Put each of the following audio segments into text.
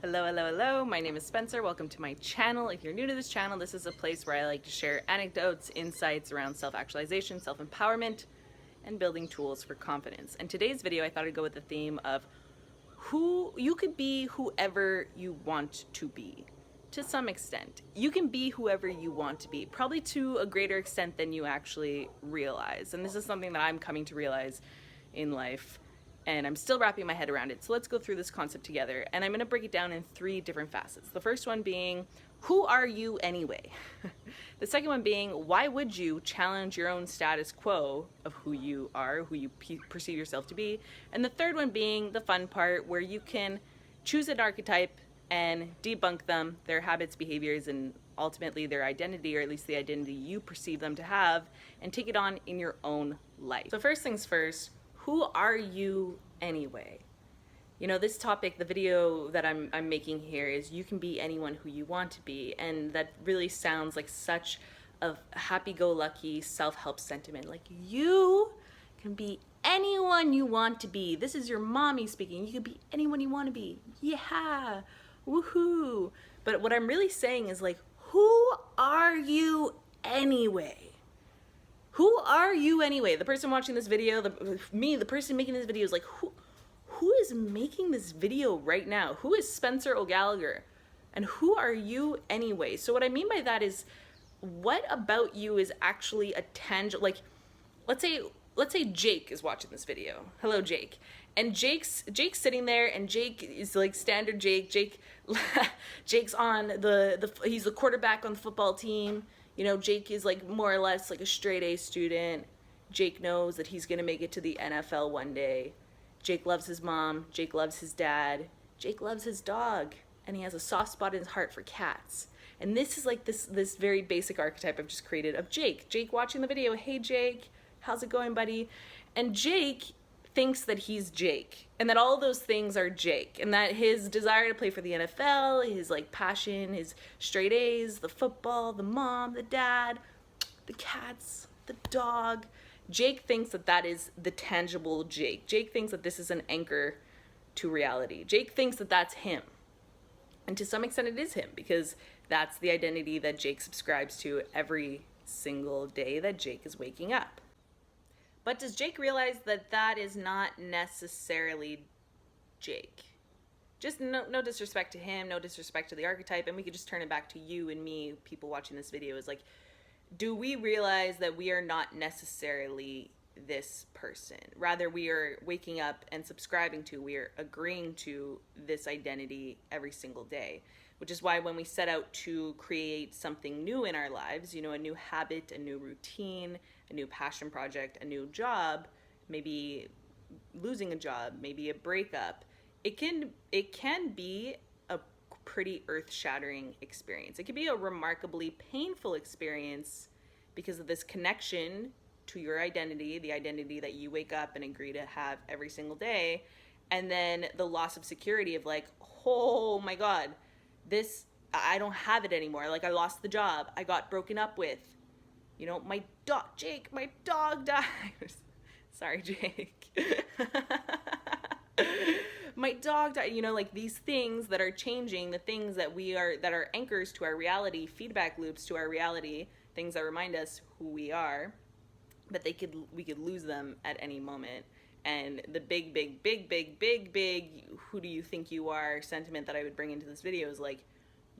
Hello, hello, hello. My name is Spencer. Welcome to my channel. If you're new to this channel, this is a place where I like to share anecdotes, insights around self-actualization, self-empowerment, and building tools for confidence. And today's video, I thought I'd go with the theme of who you could be whoever you want to be. To some extent, you can be whoever you want to be, probably to a greater extent than you actually realize. And this is something that I'm coming to realize in life, and I'm still wrapping my head around it. So let's go through this concept together. And I'm going to break it down in 3 different facets. The first one being, who are you anyway? The second one being, why would you challenge your own status quo of who you are, who you perceive yourself to be? And the third one being the fun part, where you can choose an archetype and debunk them, their habits, behaviors, and ultimately their identity, or at least the identity you perceive them to have, and take it on in your own life. So first things first, who are you anyway? You know, this topic, the video that I'm making here is you can be anyone who you want to be, and that really sounds like such a happy-go-lucky self-help sentiment. Like, you can be anyone you want to be. This is your mommy speaking. You can be anyone you want to be. Yeah, woohoo. But what I'm really saying is, like, who are you anyway? Who are you anyway? The person watching this video, the person making this video is like, who is making this video right now? Who is Spencer O'Gallagher? And who are you anyway? So what I mean by that is, what about you is actually a tangible, like, let's say Jake is watching this video. Hello, Jake. And Jake's sitting there, and Jake is like standard Jake. Jake's on he's the quarterback on the football team. You know, Jake is like more or less like a straight A student. Jake knows that he's gonna make it to the NFL one day. Jake loves his mom. Jake loves his dad. Jake loves his dog, and he has a soft spot in his heart for cats. And this is like this very basic archetype I've just created of Jake. Jake watching the video. Hey, Jake, how's it going, buddy? And Jake thinks that he's Jake, and that all those things are Jake, and that his desire to play for the NFL, his like passion, his straight A's, the football, the mom, the dad, the cats, the dog. Jake thinks that that is the tangible Jake. Jake thinks that this is an anchor to reality. Jake thinks that that's him. And to some extent it is him, because that's the identity that Jake subscribes to every single day that Jake is waking up. But does Jake realize that that is not necessarily Jake? Just no disrespect to him, no disrespect to the archetype, and we could just turn it back to you and me, people watching this video, is like, do we realize that we are not necessarily this person? Rather, we are waking up and subscribing to, we are agreeing to this identity every single day. Which is why when we set out to create something new in our lives, you know, a new habit, a new routine, a new passion project, a new job, maybe losing a job, maybe a breakup, it can be a pretty earth-shattering experience. It can be a remarkably painful experience because of this connection to your identity, the identity that you wake up and agree to have every single day, and then the loss of security of like, oh my God, I don't have it anymore. Like, I lost the job. I got broken up with. You know, my dog, Jake, my dog died. Sorry, Jake. My dog died. You know, like these things that are changing, the things that that are anchors to our reality, feedback loops to our reality, things that remind us who we are, but we could lose them at any moment. And the big, who do you think you are sentiment that I would bring into this video is like,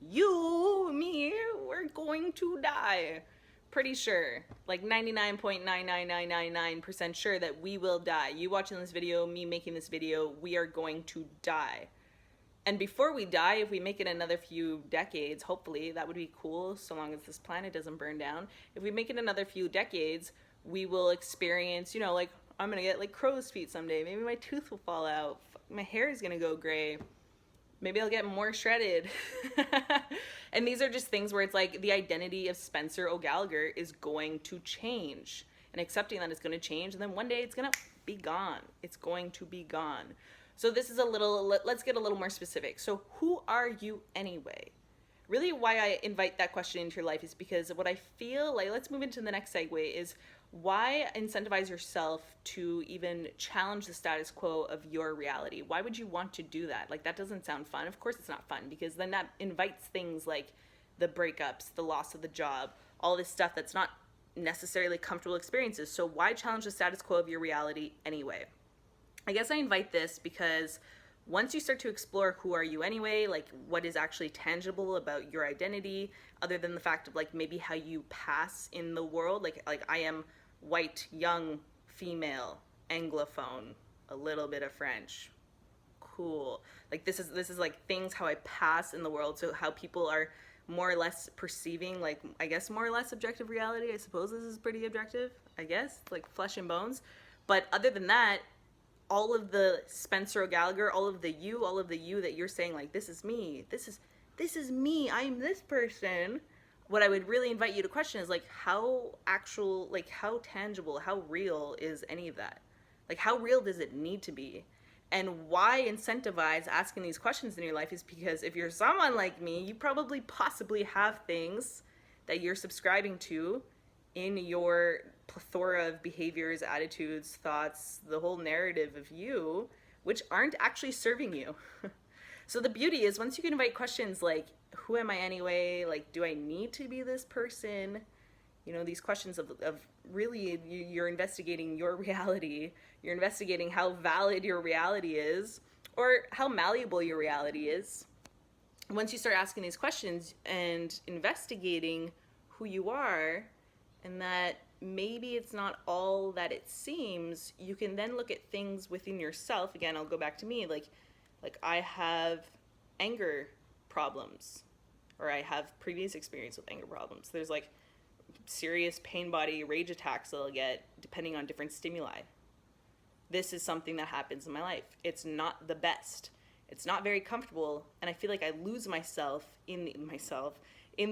me, we're going to die. Pretty sure, like 99.99999% sure that we will die. You watching this video, me making this video, we are going to die. And before we die, if we make it another few decades, hopefully, that would be cool, so long as this planet doesn't burn down. If we make it another few decades, we will experience, you know, like, I'm gonna get like crow's feet someday. Maybe my tooth will fall out. My hair is gonna go gray. Maybe I'll get more shredded. And these are just things where it's like the identity of Spencer O'Gallagher is going to change, and accepting that it's gonna change, and then one day it's gonna be gone. It's going to be gone. So this is let's get a little more specific. So who are you anyway? Really, why I invite that question into your life is because what I feel like, let's move into the next segue, is Why incentivize yourself to even challenge the status quo of your reality? Why would you want to do that? Like, that doesn't sound fun. Of course it's not fun, because then that invites things like the breakups, the loss of the job, all this stuff that's not necessarily comfortable experiences. So why challenge the status quo of your reality anyway? I guess I invite this because once you start to explore who are you anyway, like what is actually tangible about your identity, other than the fact of like maybe how you pass in the world, like I am white, young, female, Anglophone, a little bit of French, cool. Like this is like things how I pass in the world, so how people are more or less perceiving, like I guess more or less objective reality. I suppose this is pretty objective, I guess, like flesh and bones. But other than that, all of the Spencer Gallagher, all of the you that you're saying like this is me, this is me, I'm this person. What I would really invite you to question is like how actual, like how tangible, how real is any of that? Like how real does it need to be? And why incentivize asking these questions in your life is because if you're someone like me, you probably possibly have things that you're subscribing to in your plethora of behaviors, attitudes, thoughts, the whole narrative of you, which aren't actually serving you. So the beauty is once you can invite questions like, who am I anyway? Like, do I need to be this person? You know, these questions of really you're investigating your reality. You're investigating how valid your reality is or how malleable your reality is. Once you start asking these questions and investigating who you are, and that maybe it's not all that it seems, you can then look at things within yourself. Again, I'll go back to me, like I have anger problems, or I have previous experience with anger problems. There's like serious pain body rage attacks that I'll get depending on different stimuli. This is something that happens in my life. It's not the best. It's not very comfortable, and I feel like I lose myself in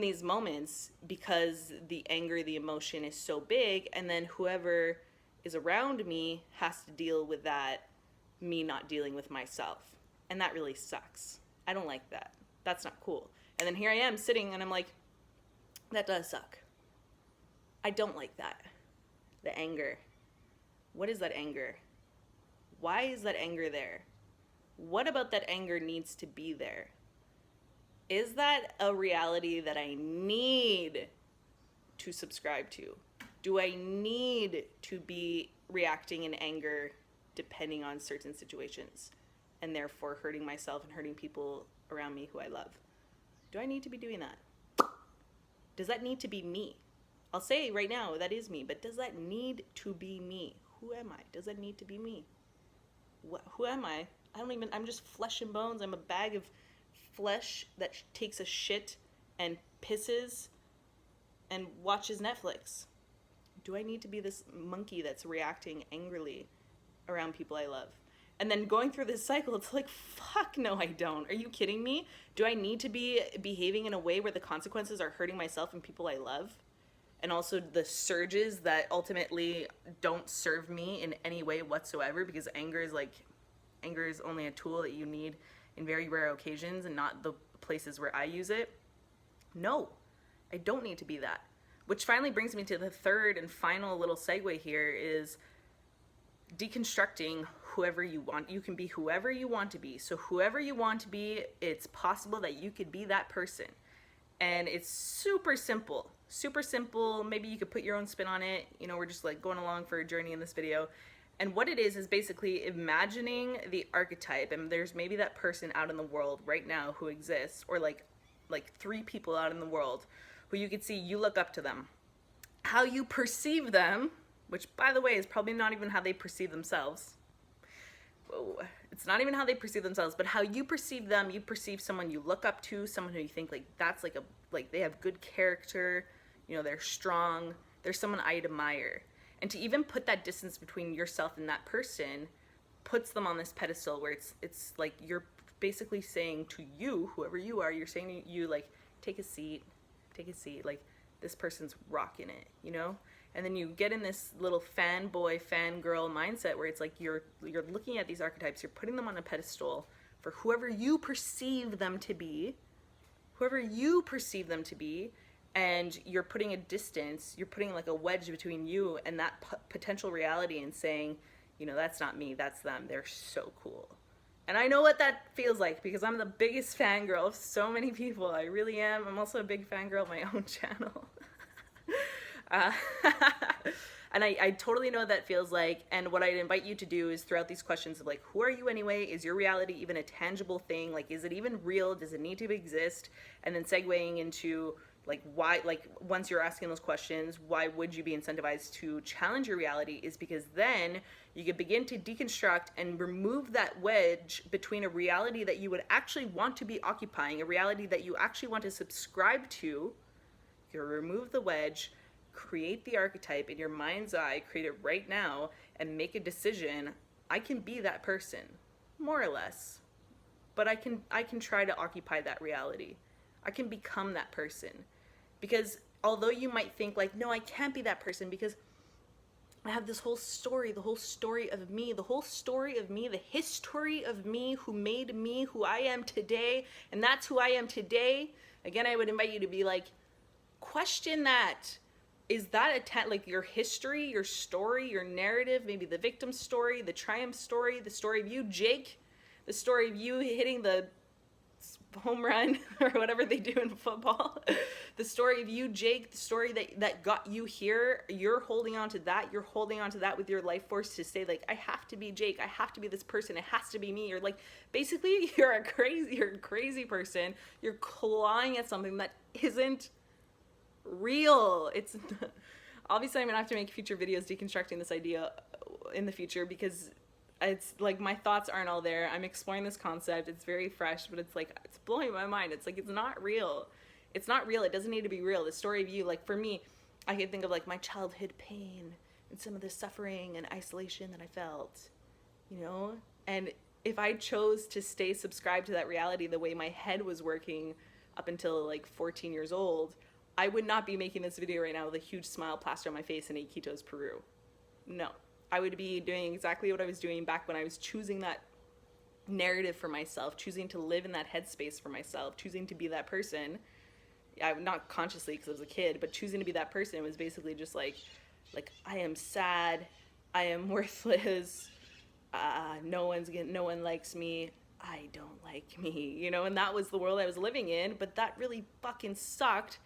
these moments because the anger, the emotion is so big, and then whoever is around me has to deal with that, me not dealing with myself. And that really sucks. I don't like that. That's not cool. And then here I am sitting and I'm like, that does suck. I don't like that. The anger. What is that anger? Why is that anger there? What about that anger needs to be there? Is that a reality that I need to subscribe to? Do I need to be reacting in anger depending on certain situations and therefore hurting myself and hurting people around me who I love? Do I need to be doing that? Does that need to be me? I'll say right now that is me, but does that need to be me? Who am I? Does that need to be me? Who am I? I'm just flesh and bones. I'm a bag of flesh that takes a shit and pisses and watches Netflix. Do I need to be this monkey that's reacting angrily around people I love? And then going through this cycle, it's like, fuck no, I don't. Are you kidding me? Do I need to be behaving in a way where the consequences are hurting myself and people I love? And also the surges that ultimately don't serve me in any way whatsoever, because anger is only a tool that you need in very rare occasions and not the places where I use it. No, I don't need to be that. Which finally brings me to the third and final little segue here is deconstructing whoever you want. You can be whoever you want to be. So whoever you want to be, it's possible that you could be that person. And it's super simple. Super simple. Maybe you could put your own spin on it. You know, we're just like going along for a journey in this video. And what it is basically imagining the archetype. And there's maybe that person out in the world right now who exists, or like 3 people out in the world who you could see you look up to them. How you perceive them, which by the way is probably not even how they perceive themselves. Whoa. It's not even how they perceive themselves, but how you perceive them. You perceive someone you look up to, someone who you think like that's like they have good character, you know, they're strong, they're someone I admire. And to even put that distance between yourself and that person puts them on this pedestal where it's like you're basically saying to you, whoever you are, you're saying to you like, take a seat, like this person's rocking it, you know? And then you get in this little fanboy, fangirl mindset where it's like you're looking at these archetypes, you're putting them on a pedestal for whoever you perceive them to be, and you're putting a distance, you're putting like a wedge between you and that potential reality and saying, you know, that's not me, that's them. They're so cool. And I know what that feels like because I'm the biggest fangirl of so many people. I really am. I'm also a big fangirl of my own channel. uh, and I totally know what that feels like. And what I'd invite you to do is throughout these questions of like, who are you anyway? Is your reality even a tangible thing? Like, is it even real? Does it need to exist? And then segueing into like why, like once you're asking those questions, why would you be incentivized to challenge your reality, is because then you can begin to deconstruct and remove that wedge between a reality that you would actually want to be occupying, a reality that you actually want to subscribe to. You remove the wedge, create the archetype in your mind's eye, create it right now, and make a decision. I can be that person, more or less, but I can try to occupy that reality. I can become that person. Because although you might think like, no, I can't be that person because I have this whole story, the whole story of me, the whole story of me, the history of me, who made me who I am today, and that's who I am today. Again, I would invite you to be like, question that. Is that like your history, your story, your narrative, maybe the victim story, the triumph story, the story of you, Jake, the story of you hitting the home run or whatever they do in football, the story of you, Jake, the story that got you here. You're holding on to that. You're holding on to that with your life force to say like, I have to be Jake. I have to be this person. It has to be me. You're like, basically you're a crazy person. You're clawing at something that isn't real. It's obviously I'm gonna have to make future videos deconstructing this idea in the future because it's like my thoughts aren't all there. I'm exploring this concept. It's very fresh, but it's like, it's blowing my mind. It's like, it's not real. It's not real. It doesn't need to be real. The story of you, like for me, I can think of like my childhood pain and some of the suffering and isolation that I felt, you know? And if I chose to stay subscribed to that reality the way my head was working up until like 14 years old, I would not be making this video right now with a huge smile plastered on my face in Iquitos, Peru. No. I would be doing exactly what I was doing back when I was choosing that narrative for myself, choosing to live in that headspace for myself, choosing to be that person. Not consciously because I was a kid, but choosing to be that person was basically just like I am sad, I am worthless, no one likes me, I don't like me, you know, and that was the world I was living in, but that really fucking sucked.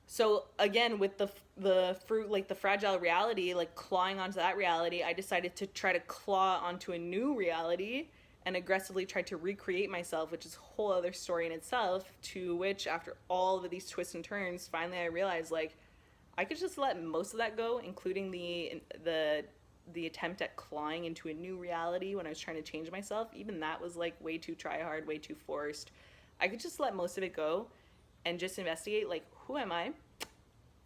So again, with the fruit, like the fragile reality, like clawing onto that reality, I decided to try to claw onto a new reality and aggressively try to recreate myself, which is a whole other story in itself, to which after all of these twists and turns, finally I realized like I could just let most of that go, including the attempt at clawing into a new reality when I was trying to change myself. Even that was like way too try hard, way too forced. I could just let most of it go and just investigate like, who am I?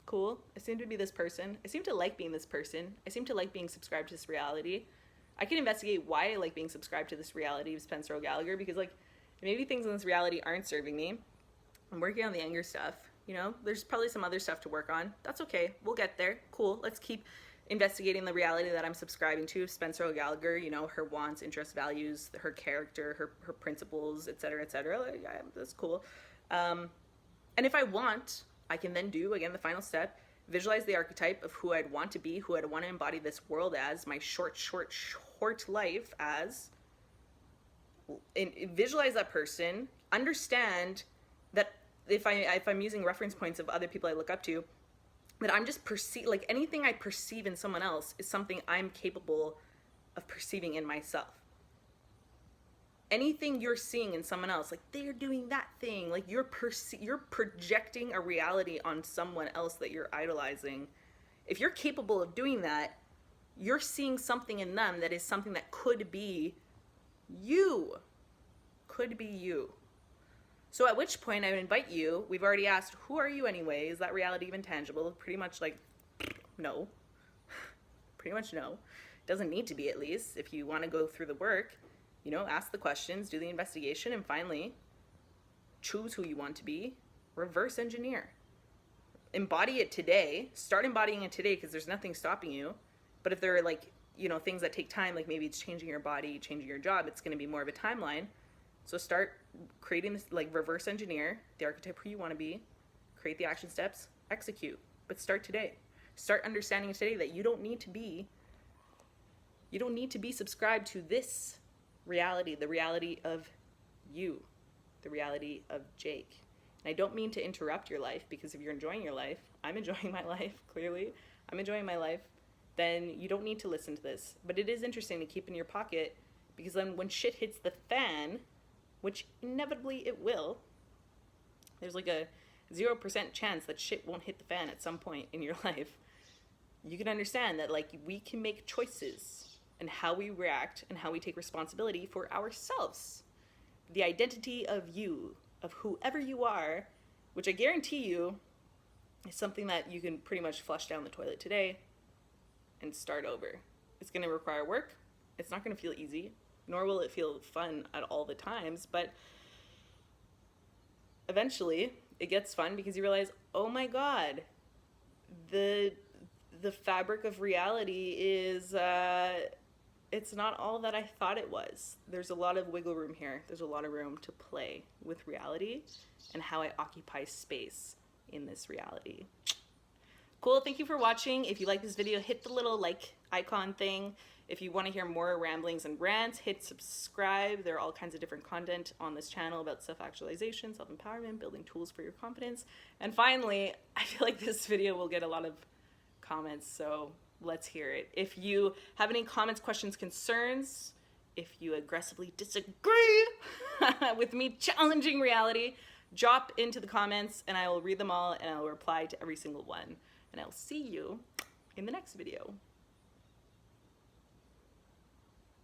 Cool. I seem to be this person. I seem to like being this person. I seem to like being subscribed to this reality. I can investigate why I like being subscribed to this reality of Spencer O'Gallagher, because like maybe things in this reality aren't serving me. I'm working on the anger stuff, you know? There's probably some other stuff to work on. That's okay. We'll get there. Cool. Let's keep investigating the reality that I'm subscribing to, Spencer O'Gallagher, you know, her wants, interests, values, her character, her principles, etc., etc. Like, yeah, that's cool. And if I want, I can then do, again, the final step, visualize the archetype of who I'd want to be, who I'd want to embody this world as, my short life as. Visualize that person, understand that if I'm using reference points of other people I look up to, that I'm just like anything I perceive in someone else is something I'm capable of perceiving in myself. Anything you're seeing in someone else, like they're doing that thing, like you're projecting a reality on someone else that you're idolizing. If you're capable of doing that, you're seeing something in them that is something that could be you. Could be you. So at which point I would invite you, we've already asked, who are you anyway? Is that reality even tangible? Pretty much like, no. Pretty much no. Doesn't need to be, at least, if you want to go through the work. You know, ask the questions, do the investigation, and finally, choose who you want to be, reverse engineer. Embody it today, start embodying it today because there's nothing stopping you. But if there are like, you know, things that take time, like maybe it's changing your body, changing your job, it's going to be more of a timeline. So start creating this, like reverse engineer the archetype who you want to be, create the action steps, execute. But start today. Start understanding today that you don't need to be subscribed to this reality, the reality of you, the reality of Jake. And I don't mean to interrupt your life, because if you're enjoying your life, I'm enjoying my life, clearly. I'm enjoying my life, then you don't need to listen to this. But it is interesting to keep in your pocket, because then when shit hits the fan, which inevitably it will, there's like a 0% chance that shit won't hit the fan at some point in your life. You can understand that, like, we can make choices and how we react and how we take responsibility for ourselves. The identity of you, of whoever you are, which I guarantee you is something that you can pretty much flush down the toilet today and start over. It's going to require work. It's not going to feel easy, nor will it feel fun at all the times, but eventually it gets fun because you realize, oh my God, the fabric of reality is, it's not all that I thought it was. There's a lot of wiggle room here. There's a lot of room to play with reality and how I occupy space in this reality. Cool, thank you for watching. If you like this video, hit the little like icon thing. If you want to hear more ramblings and rants, hit subscribe. There are all kinds of different content on this channel about self-actualization, self-empowerment, building tools for your confidence. And finally, I feel like this video will get a lot of comments, so let's hear it. If you have any comments, questions, concerns, if you aggressively disagree with me challenging reality, drop into the comments and I will read them all and I will reply to every single one. And I'll see you in the next video.